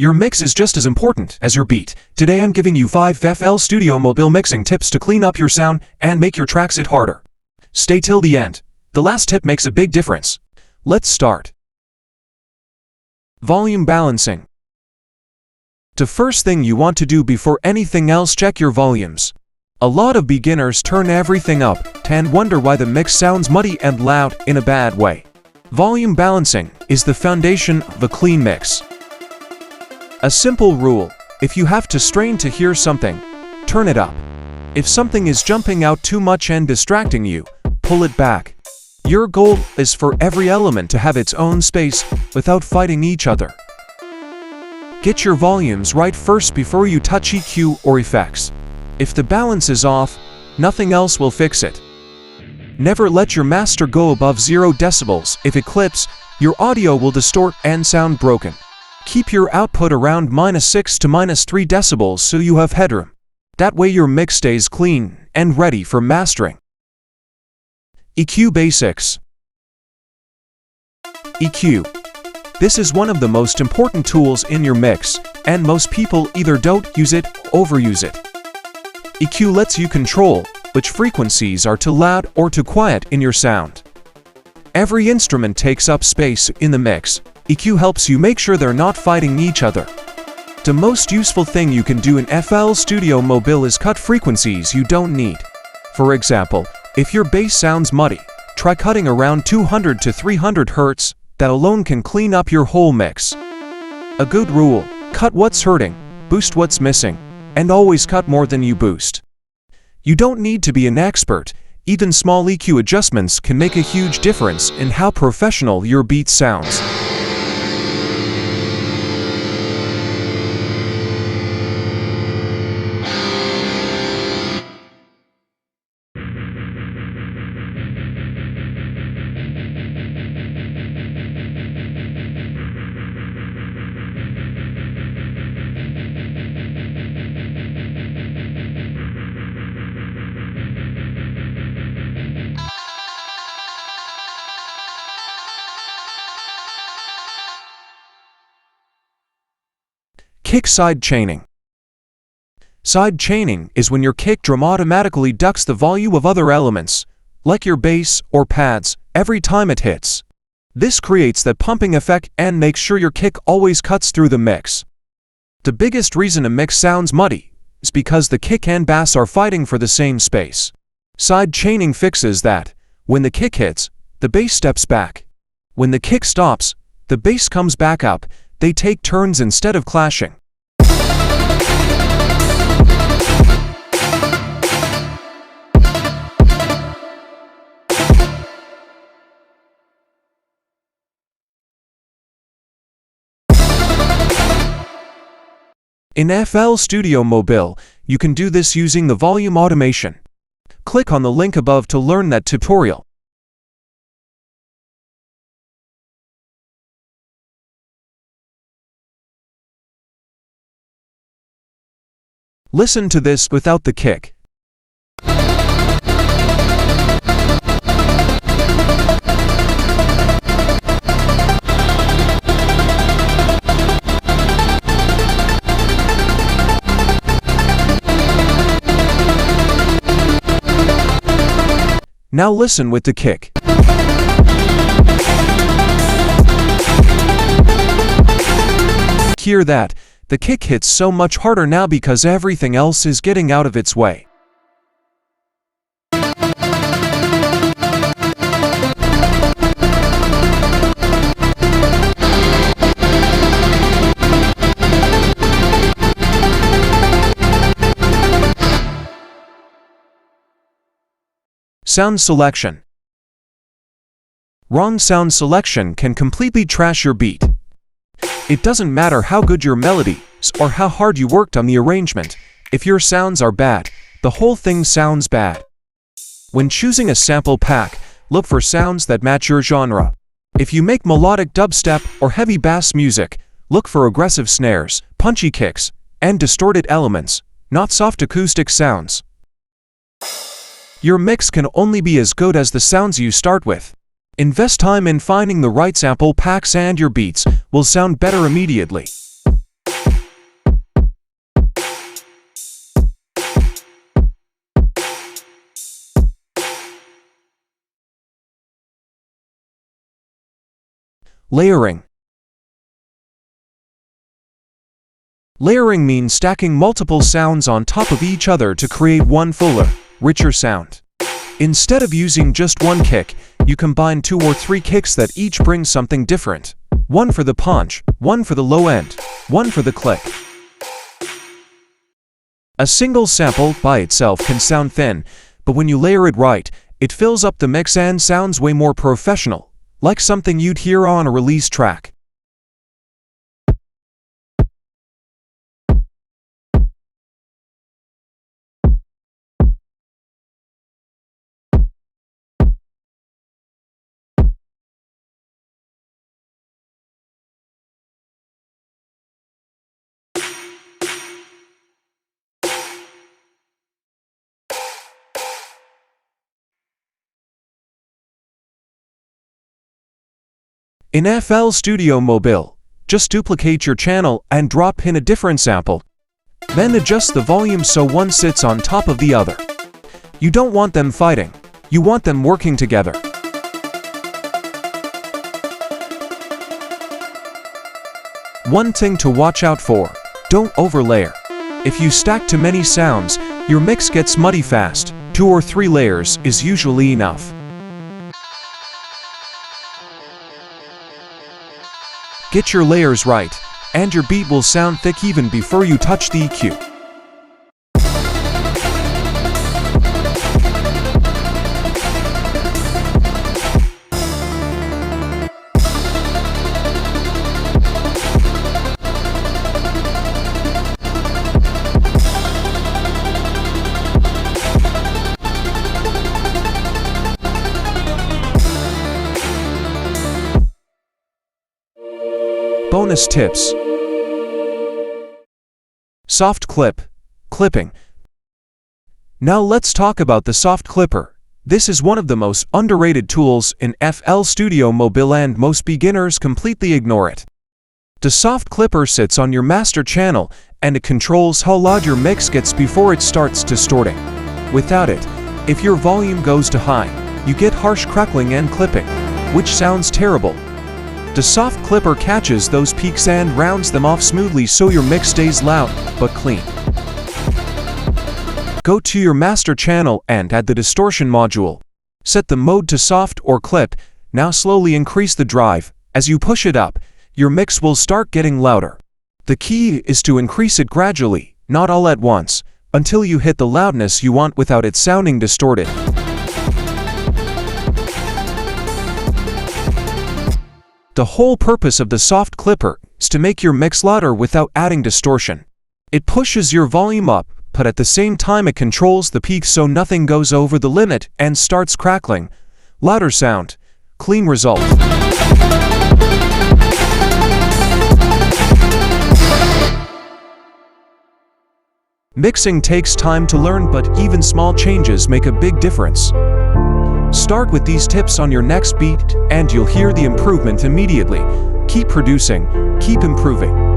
Your mix is just as important as your beat. Today I'm giving you 5 FL Studio Mobile mixing tips to clean up your sound and make your tracks hit harder. Stay till the end. The last tip makes a big difference. Let's start. Volume balancing. The first thing you want to do before anything else, check your volumes. A lot of beginners turn everything up and wonder why the mix sounds muddy and loud in a bad way. Volume balancing is the foundation of a clean mix. A simple rule: if you have to strain to hear something, turn it up. If something is jumping out too much and distracting you, pull it back. Your goal is for every element to have its own space without fighting each other. Get your volumes right first before you touch EQ or effects. If the balance is off, nothing else will fix it. Never let your master go above 0 decibels. If it clips, your audio will distort and sound broken. Keep your output around -6 to -3 decibels so you have headroom. That way your mix stays clean and ready for mastering. EQ basics. EQ. This is one of the most important tools in your mix, and most people either don't use it or overuse it. EQ lets you control which frequencies are too loud or too quiet in your sound. Every instrument takes up space in the mix. EQ helps you make sure they're not fighting each other. The most useful thing you can do in FL Studio Mobile is cut frequencies you don't need. For example, if your bass sounds muddy, try cutting around 200 to 300 Hz. That alone can clean up your whole mix. A good rule: cut what's hurting, boost what's missing, and always cut more than you boost. You don't need to be an expert. Even small EQ adjustments can make a huge difference in how professional your beat sounds. Kick side chaining. Side chaining is when your kick drum automatically ducks the volume of other elements, like your bass or pads, every time it hits. This creates that pumping effect and makes sure your kick always cuts through the mix. The biggest reason a mix sounds muddy is because the kick and bass are fighting for the same space. Side chaining fixes that. When the kick hits, the bass steps back. When the kick stops, the bass comes back up. They take turns instead of clashing. In FL Studio Mobile, you can do this using the volume automation. Click on the link above to learn that tutorial. Listen to this without the kick. Now listen with the kick. Hear that? The kick hits so much harder now because everything else is getting out of its way. Sound selection. Wrong sound selection can completely trash your beat. It doesn't matter how good your melody is or how hard you worked on the arrangement. If your sounds are bad, the whole thing sounds bad. When choosing a sample pack, look for sounds that match your genre. If you make melodic dubstep or heavy bass music, look for aggressive snares, punchy kicks, and distorted elements, not soft acoustic sounds. Your mix can only be as good as the sounds you start with. Invest time in finding the right sample packs and your beats will sound better immediately. Layering. Layering means stacking multiple sounds on top of each other to create one fuller, richer sound. Instead of using just one kick, you combine 2 or 3 kicks that each bring something different. One for the punch, one for the low end, one for the click. A single sample by itself can sound thin, but when you layer it right, it fills up the mix and sounds way more professional, like something you'd hear on a release track. In FL Studio Mobile, just duplicate your channel and drop in a different sample. Then adjust the volume so one sits on top of the other. You don't want them fighting, you want them working together. One thing to watch out for: don't overlayer. If you stack too many sounds, your mix gets muddy fast. 2 or 3 layers is usually enough. Get your layers right, and your beat will sound thick even before you touch the EQ. Bonus tips. Soft clipping. Now let's talk about the soft clipper. This is one of the most underrated tools in FL Studio Mobile and most beginners completely ignore it. The soft clipper sits on your master channel and it controls how loud your mix gets before it starts distorting. Without it, if your volume goes too high, you get harsh crackling and clipping, which sounds terrible. The soft clipper catches those peaks and rounds them off smoothly so your mix stays loud but clean. Go to your master channel and add the distortion module. Set the mode to soft or clip. Now slowly increase the drive. As you push it up, your mix will start getting louder. The key is to increase it gradually, not all at once, until you hit the loudness you want without it sounding distorted. The whole purpose of the soft clipper is to make your mix louder without adding distortion. It pushes your volume up, but at the same time it controls the peaks so nothing goes over the limit and starts crackling. Louder sound, clean result. Mixing takes time to learn, but even small changes make a big difference. Start with these tips on your next beat, and you'll hear the improvement immediately. Keep producing, keep improving.